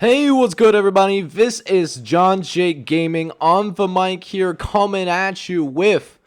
Hey, what's good, everybody? This is John Jake Gaming on the mic here, coming at you with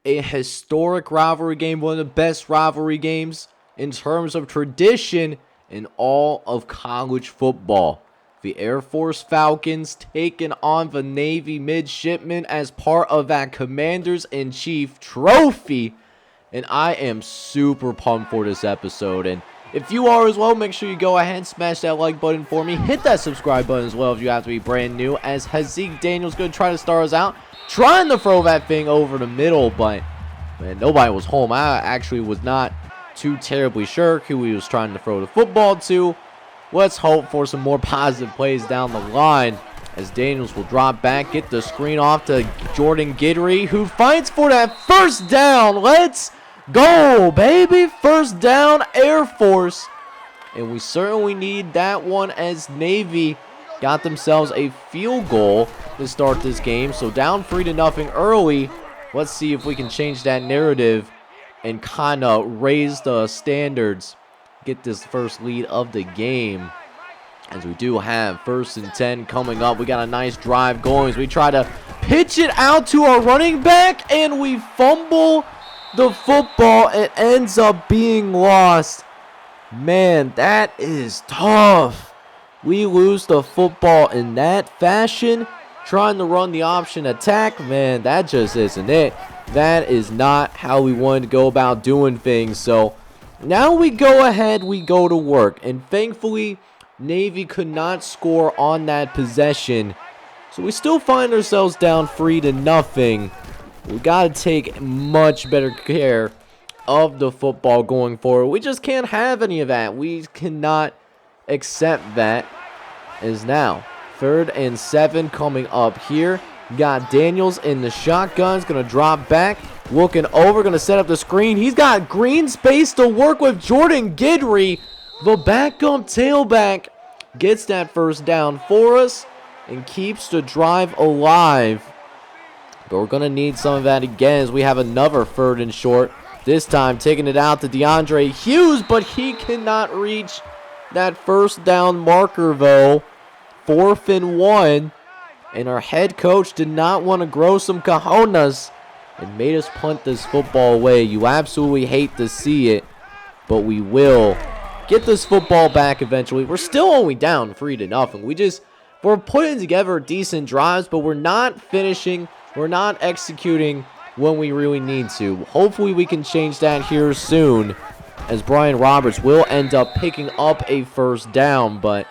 a historic rivalry game, one of the best rivalry games in terms of tradition in all of college football. The Air Force Falcons taking on the Navy Midshipmen as part of that Commanders-in-Chief trophy. And I am super pumped for this episode. And if you are as well, make sure you go ahead and smash that like button for me. Hit that subscribe button as well if you have to be brand new, as Hazik Daniels going to try to start us out. Trying to throw that thing over the middle, but man, nobody was home. I actually was not too terribly sure who he was trying to throw the football to. Let's hope for some more positive plays down the line, as Daniels will drop back, get the screen off to Jordan Guidry, who fights for that first down. Let's go, baby. First down, Air Force. And we certainly need that one, as Navy got themselves a field goal to start this game. So down 3-0 early. Let's see if we can change that narrative and kind of raise the standards. Get this first lead of the game, as we do have 1st and 10 coming up. We got a nice drive going as we try to pitch it out to our running back, and we fumble the football. It ends up being lost. Man, that is tough. We lose the football in that fashion, trying to run the option attack. Man, that just isn't it. That is not how we wanted to go about doing things. So now we go ahead, we go to work, and thankfully Navy could not score on that possession. So we still find ourselves down 3-0. We got to take much better care of the football going forward. We just can't have any of that. We cannot accept that. As now 3rd and 7 coming up here. Got Daniels in the shotgun. He's going to drop back. Looking over. Going to set up the screen. He's got green space to work with. Jordan Guidry, the backup tailback, gets that first down for us and keeps the drive alive. But we're going to need some of that again, as we have another 3rd and short. This time taking it out to Deandre Hughes, but he cannot reach that first down marker though. 4th and 1. And our head coach did not want to grow some cojones and made us punt this football away. You absolutely hate to see it, but we will get this football back eventually. We're still only down 3-0. We're putting together decent drives, but we're not finishing. We're not executing when we really need to. Hopefully we can change that here soon, as Brian Roberts will end up picking up a first down. But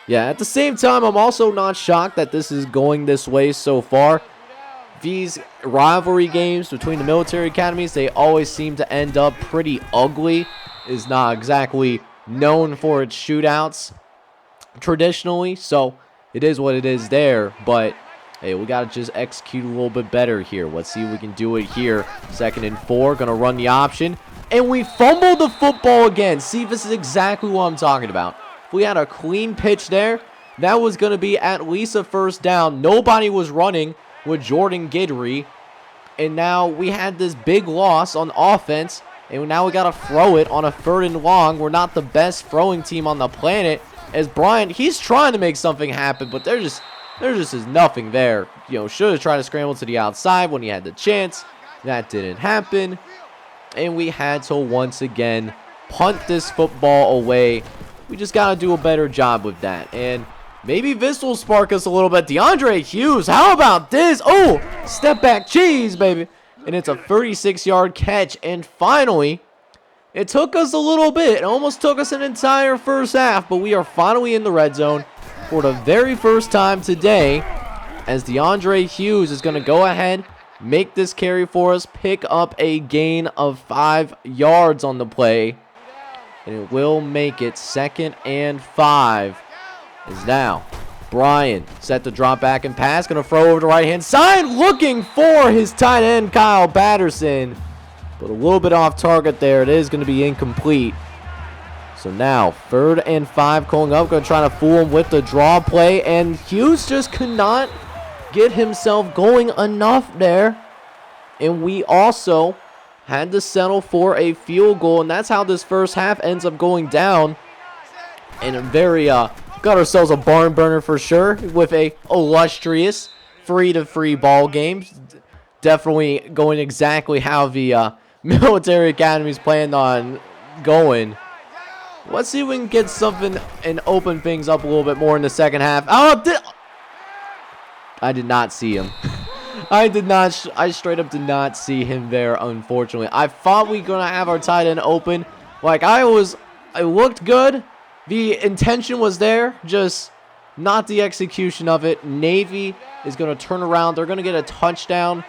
yeah, at the same time, I'm also not shocked that this is going this way so far. These rivalry games between the military academies, they always seem to end up pretty ugly. Is not exactly known for its shootouts traditionally, so it is what it is there. But hey, we got to just execute a little bit better here. Let's see if we can do it here. 2nd and 4, going to run the option, and we fumble the football again. See, this is exactly what I'm talking about. If we had a clean pitch there, that was going to be at least a first down. Nobody was running with Jordan Guidry, and now we had this big loss on offense, and now we got to throw it on a 3rd and long. We're not the best throwing team on the planet, as Brian, he's trying to make something happen, but there just is nothing there. You know, should have tried to scramble to the outside when he had the chance. That didn't happen, and we had to once again punt this football away. We just got to do a better job with that. And maybe this will spark us a little bit. Deandre Hughes, how about this? Oh, step back cheese, baby. And it's a 36-yard catch. And finally, it took us a little bit. It almost took us an entire first half. But we are finally in the red zone for the very first time today, as Deandre Hughes is going to go ahead, make this carry for us, pick up a gain of 5 yards on the play. And it will make it 2nd and 5. Is now Brian set to drop back and pass. Going to throw over the right-hand side. Looking for his tight end, Kyle Patterson. But a little bit off target there. It is going to be incomplete. So now 3rd and 5 calling up. Going to try to fool him with the draw play. And Hughes just could not get himself going enough there. And we also had to settle for a field goal, and that's how this first half ends up going down in a very Got ourselves a barn burner for sure with a illustrious free-to-free ball game. Definitely going exactly how the military academies planned on going. Let's see if we can get something and open things up a little bit more in the second half. Oh, I did not see him. I straight up did not see him there, unfortunately. I thought we were going to have our tight end open. Like, it looked good. The intention was there, just not the execution of it. Navy is going to turn around. They're going to get a touchdown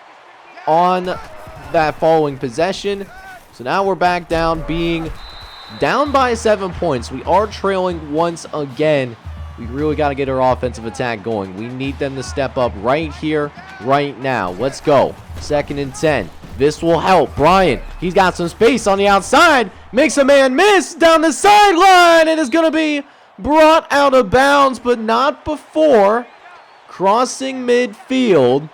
on that following possession. So now we're back down, being down by 7 points. We are trailing once again. We really got to get our offensive attack going. We need them to step up right here, right now. Let's go. 2nd and 10. This will help. Bryant, he's got some space on the outside. Makes a man miss down the sideline. And is going to be brought out of bounds, but not before crossing midfield.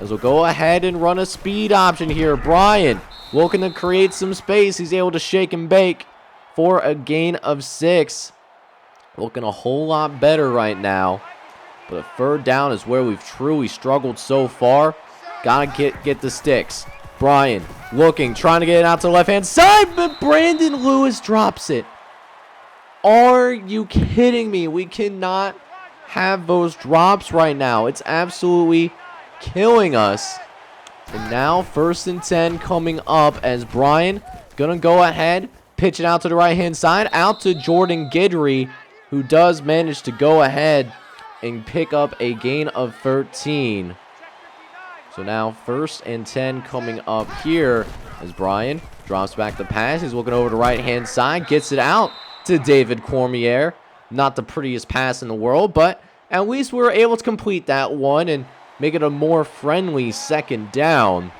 As we'll go ahead and run a speed option here. Bryant looking to create some space. He's able to shake and bake for a gain of 6. Looking a whole lot better right now. But a 3rd down is where we've truly struggled so far. Gotta get the sticks. Brian looking, trying to get it out to the left-hand side, but Brandon Lewis drops it. Are you kidding me? We cannot have those drops right now. It's absolutely killing us. And now 1st and 10 coming up as Brian gonna go ahead, pitch it out to the right-hand side, out to Jordan Guidry, who does manage to go ahead and pick up a gain of 13. So now 1st and 10 coming up here as Brian drops back the pass. He's looking over the right-hand side, gets it out to David Cormier. Not the prettiest pass in the world, but at least we were able to complete that one and make it a more friendly 2nd down.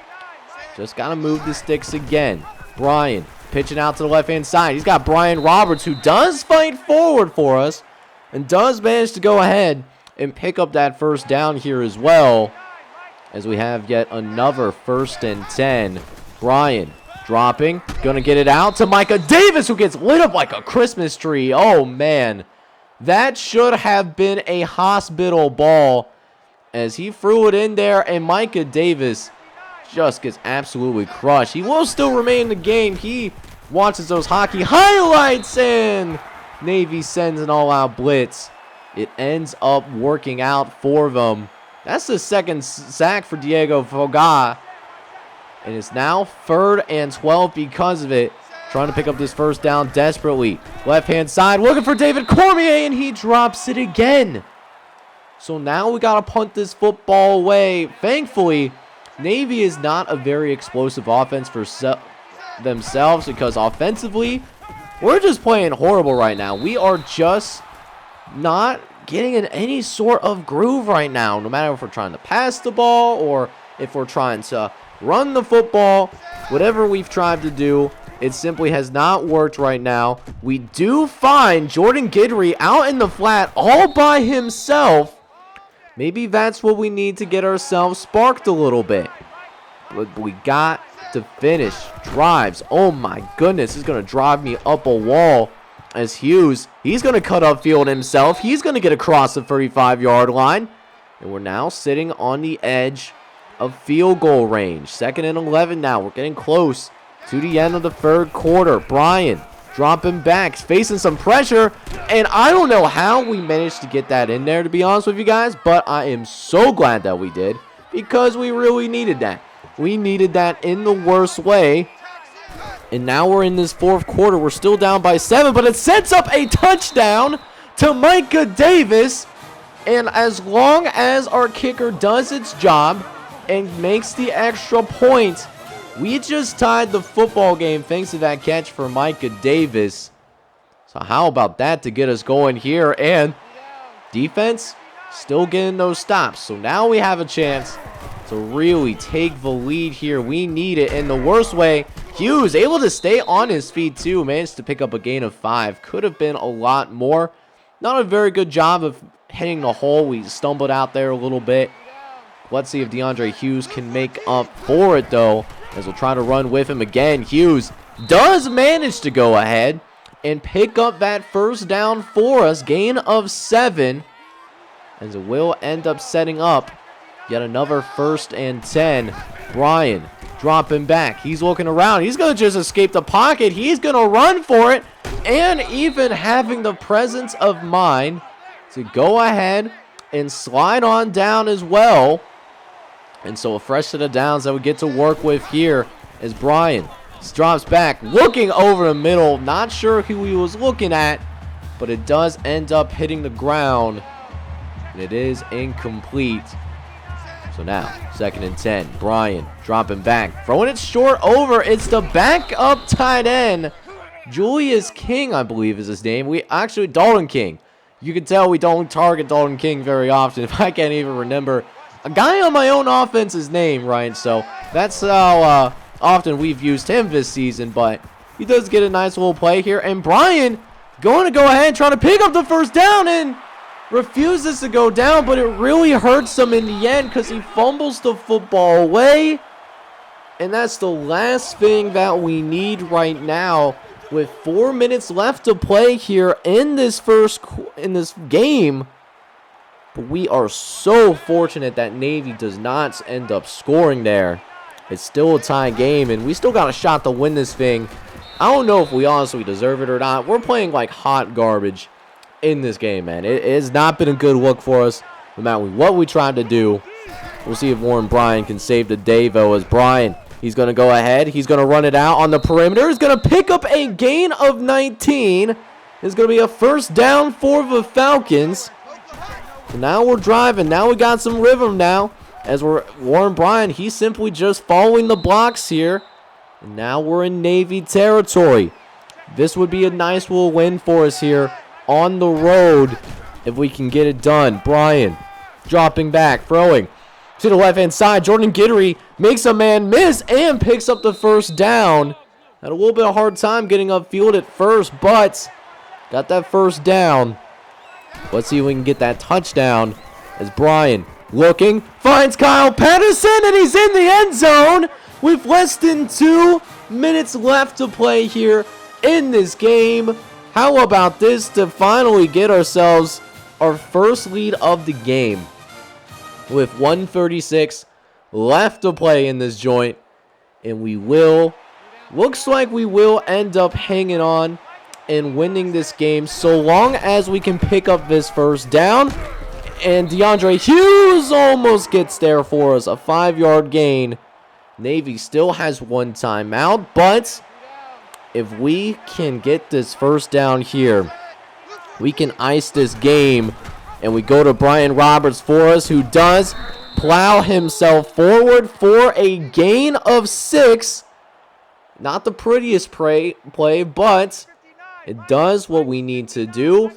Just got to move the sticks again. Brian pitching out to the left-hand side. He's got Brian Roberts, who does fight forward for us and does manage to go ahead and pick up that 1st down here as well, as we have yet another 1st and 10. Brian dropping, gonna get it out to Micah Davis, who gets lit up like a Christmas tree. Oh man, that should have been a hospital ball, as he threw it in there, and Micah Davis just gets absolutely crushed. He will still remain in the game. He watches those hockey highlights, and Navy sends an all-out blitz. It ends up working out for them. That's the 2nd sack for Diego Foga. And it's now 3rd and 12 because of it. Trying to pick up this 1st down desperately. Left-hand side, looking for David Cormier, and he drops it again. So now we got to punt this football away. Thankfully, Navy is not a very explosive offense for themselves, because offensively, we're just playing horrible right now. We are just not getting in any sort of groove right now, no matter if we're trying to pass the ball or if we're trying to run the football. Whatever we've tried to do, it simply has not worked right now. We do find Jordan Guidry out in the flat all by himself. Maybe that's what we need to get ourselves sparked a little bit. But we got to finish drives. Oh my goodness, this is going to drive me up a wall. As Hughes, he's going to cut upfield himself. He's going to get across the 35-yard line. And we're now sitting on the edge of field goal range. 2nd and 11 now. We're getting close to the end of the 3rd quarter. Brian dropping back, facing some pressure. And I don't know how we managed to get that in there, to be honest with you guys. But I am so glad that we did, because we really needed that. We needed that in the worst way. And now we're in this 4th quarter. We're still down by 7, but it sets up a touchdown to Micah Davis. And as long as our kicker does its job and makes the extra point, we just tied the football game thanks to that catch for Micah Davis. So how about that to get us going here? And defense still getting those stops. So now we have a chance to really take the lead here. We need it in the worst way. Hughes able to stay on his feet too. Managed to pick up a gain of 5. Could have been a lot more. Not a very good job of hitting the hole. We stumbled out there a little bit. Let's see if Deandre Hughes can make up for it though, as we'll try to run with him again. Hughes does manage to go ahead and pick up that first down for us. Gain of 7. As it will end up setting up yet another 1st and 10. Brian dropping back. He's looking around. He's going to just escape the pocket. He's going to run for it. And even having the presence of mind to go ahead and slide on down as well. And so a fresh set of downs that we get to work with here as Brian drops back, looking over the middle. Not sure who he was looking at, but it does end up hitting the ground. And it is incomplete. So now, 2nd and 10. Brian dropping back, throwing it short over. It's the backup tight end. Julius King, I believe is his name. Dalton King. You can tell we don't target Dalton King very often. If I can't even remember a guy on my own offense's name, right? So that's how often we've used him this season. But he does get a nice little play here. And Brian going to go ahead and try to pick up the first down and refuses to go down. But it really hurts him in the end because he fumbles the football away. And that's the last thing that we need right now. With 4 minutes left to play here in this game. But we are so fortunate that Navy does not end up scoring there. It's still a tie game, and we still got a shot to win this thing. I don't know if we honestly deserve it or not. We're playing like hot garbage in this game, man. It has not been a good look for us, no matter what we tried to do. We'll see if Warren Bryan can save the day, though, as Bryan, he's going to go ahead. He's going to run it out on the perimeter. He's going to pick up a gain of 19. It's going to be a first down for the Falcons. And now we're driving. Now we got some rhythm now. As Warren Bryan, he's simply just following the blocks here. And now we're in Navy territory. This would be a nice little win for us here on the road if we can get it done. Bryan dropping back, throwing to the left-hand side. Jordan Gittery makes a man miss and picks up the first down. Had a little bit of hard time getting upfield at first, but got that first down. Let's see if we can get that touchdown as Bryan looking, finds Kyle Patterson, and he's in the end zone with less than 2 minutes left to play here in this game. How about this to finally get ourselves our first lead of the game? With 1:36 left to play in this joint. And looks like we will end up hanging on and winning this game so long as we can pick up this first down. And Deandre Hughes almost gets there for us, a 5-yard gain. Navy still has 1 timeout, but if we can get this first down here, we can ice this game. And we go to Brian Roberts for us, who does plow himself forward for a gain of 6. Not the prettiest play, but it does what we need to do.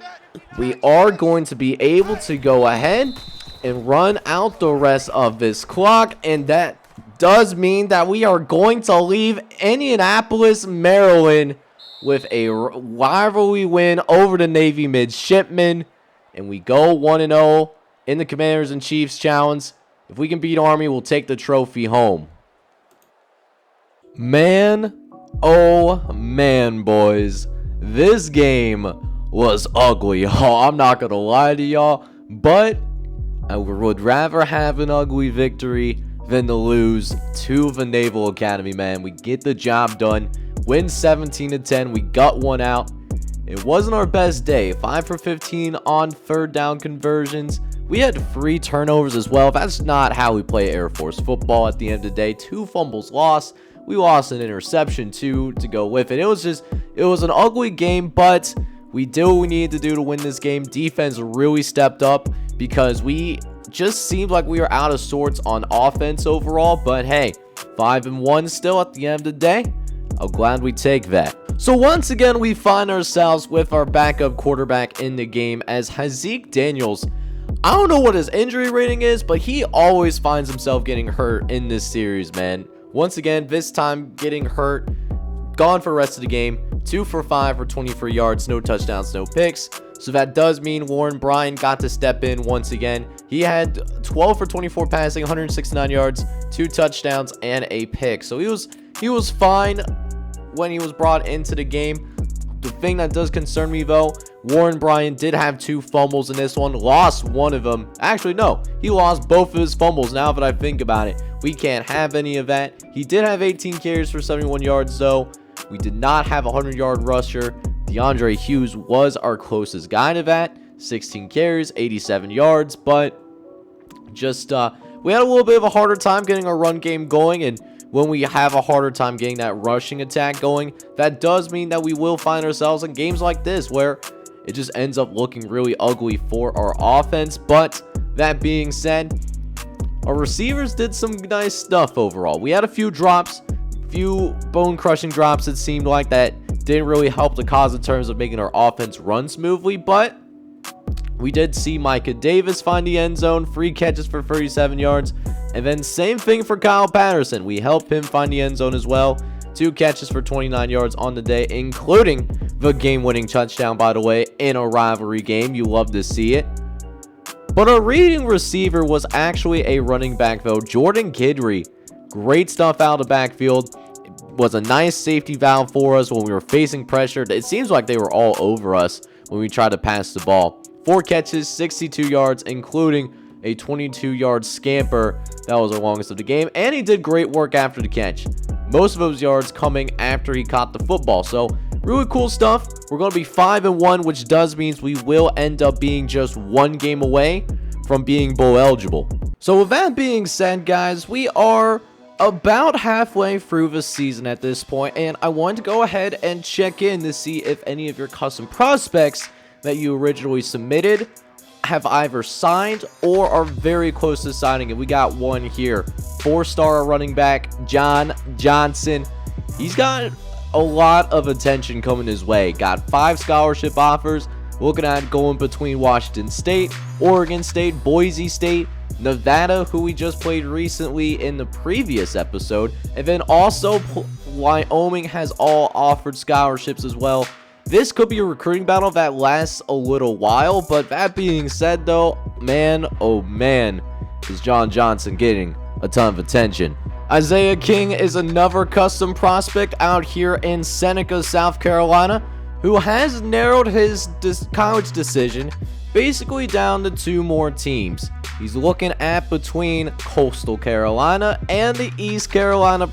We are going to be able to go ahead and run out the rest of this clock. And that does mean that we are going to leave Indianapolis, Maryland with a rivalry win over the Navy Midshipmen. And we go 1-0 in the Commanders and Chiefs Challenge. If we can beat Army, we'll take the trophy home. Man, oh man, boys. This game was ugly, y'all. I'm not going to lie to y'all. But I would rather have an ugly victory than to lose to the Naval Academy, man. We get the job done. Win 17-10. We got one out. It wasn't our best day. 5 for 15 on 3rd down conversions. We had 3 turnovers as well. That's not how we play Air Force football at the end of the day. 2 fumbles lost. We lost an interception too to go with it. It was an ugly game, but we did what we needed to do to win this game. Defense really stepped up because we just seemed like we were out of sorts on offense overall. But hey, 5-1 still at the end of the day. I'm glad we take that. So once again, we find ourselves with our backup quarterback in the game as Hazik Daniels. I don't know what his injury rating is, but he always finds himself getting hurt in this series, man. Once again, this time getting hurt, gone for the rest of the game. 2 for 5 for 24 yards, no touchdowns, no picks. So that does mean Warren Bryan got to step in once again. He had 12 for 24 passing, 169 yards, 2 touchdowns, and a pick. So he was fine when he was brought into the game. The thing that does concern me, though, Warren Bryant did have 2 fumbles in this one, lost one of them. Actually, no, he lost both of his fumbles. Now that I think about it, we can't have any of that. He did have 18 carries for 71 yards, though. We did not have a 100-yard rusher. Deandre Hughes was our closest guy to that. 16 carries, 87 yards, but just we had a little bit of a harder time getting our run game going, and when we have a harder time getting that rushing attack going, that does mean that we will find ourselves in games like this where it just ends up looking really ugly for our offense. But that being said, our receivers did some nice stuff overall. We had a few drops, few bone-crushing drops, it seemed like, that didn't really help the cause in terms of making our offense run smoothly, but we did see Micah Davis find the end zone, 3 catches for 37 yards. And then same thing for Kyle Patterson. We helped him find the end zone as well. 2 catches for 29 yards on the day, including the game-winning touchdown, by the way, in a rivalry game. You love to see it. But our leading receiver was actually a running back, though. Jordan Kidry. Great stuff out of the backfield. It was a nice safety valve for us when we were facing pressure. It seems like they were all over us when we tried to pass the ball. 4 catches, 62 yards, including a 22-yard scamper. That was our longest of the game, and he did great work after the catch. Most of those yards coming after he caught the football. So really cool stuff. We're going to be 5-1, which does mean we will end up being just 1 game away from being bowl eligible. So with that being said, guys, we are about halfway through the season at this point, and I wanted to go ahead and check in to see if any of your custom prospects that you originally submitted have either signed or are very close to signing. And we got one here, 4-star running back John Johnson. He's got a lot of attention coming his way. Got 5 scholarship offers, looking at going between Washington State, Oregon State, Boise State, Nevada, who we just played recently in the previous episode, and then also Wyoming has all offered scholarships as well. This could be a recruiting battle that lasts a little while, but that being said, though, man, oh man, is John Johnson getting a ton of attention. Isaiah King is another custom prospect out here in Seneca, South Carolina, who has narrowed his college decision basically down to 2 more teams. He's looking at between Coastal Carolina and the East Carolina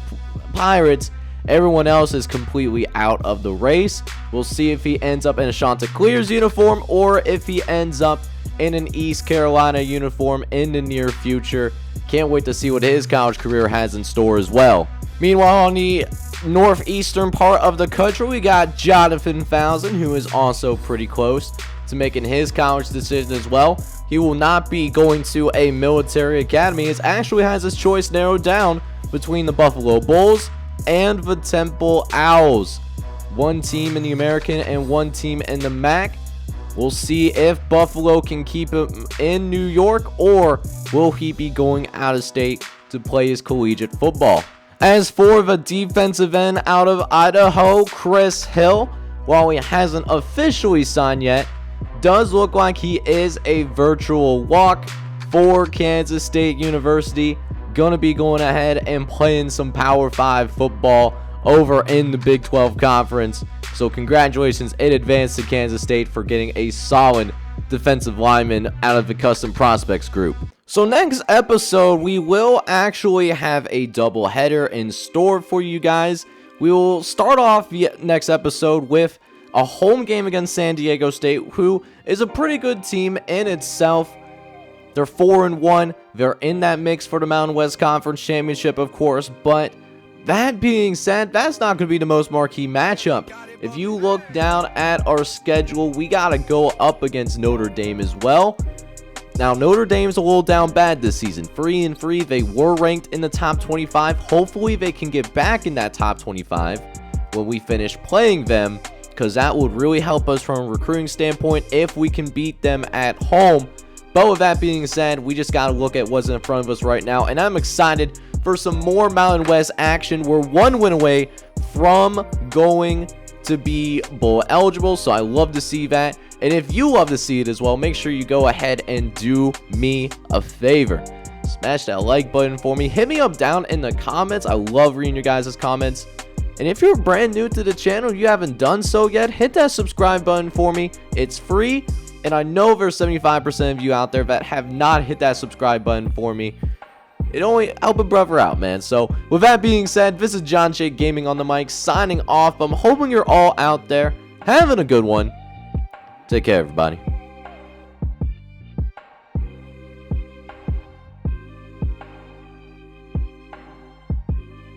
Pirates. Everyone else is completely out of the race. We'll see if he ends up in a Chanticleer's uniform or if he ends up in an East Carolina uniform in the near future. Can't wait to see what his college career has in store as well. Meanwhile, on the northeastern part of the country, we got Jonathan Fousen, who is also pretty close to making his college decision as well. He will not be going to a military academy. He actually has his choice narrowed down between the Buffalo Bulls and the Temple Owls. 1 team in the American and 1 team in the MAC. We'll see if Buffalo can keep him in New York, or will he be going out of state to play his collegiate football. As for the defensive end out of Idaho, Chris Hill, while he hasn't officially signed yet, does look like he is a virtual walk for Kansas State University. Gonna be going ahead and playing some Power 5 football over in the Big 12 Conference. So congratulations in advance to Kansas State for getting a solid defensive lineman out of the custom prospects group. So next episode, we will actually have a doubleheader in store for you guys. We will start off the next episode with a home game against San Diego State, who is a pretty good team in itself. They're 4-1. They're in that mix for the Mountain West Conference Championship, of course. But that being said, that's not going to be the most marquee matchup. If you look down at our schedule, we got to go up against Notre Dame as well. Now, Notre Dame's a little down bad this season. 3-3. They were ranked in the top 25. Hopefully, they can get back in that top 25 when we finish playing them, because that would really help us from a recruiting standpoint if we can beat them at home. But with that being said, we just got to look at what's in front of us right now. And I'm excited for some more Mountain West action. We're 1 win away from going to be bowl eligible. So I love to see that. And if you love to see it as well, make sure you go ahead and do me a favor. Smash that like button for me. Hit me up down in the comments. I love reading your guys' comments. And if you're brand new to the channel, you haven't done so yet, hit that subscribe button for me. It's free, and I know there's 75% of you out there that have not hit that subscribe button for me. It only help a brother out, man. So with that being said, this is John J Gaming on the mic signing off. I'm hoping you're all out there having a good one. Take care, everybody.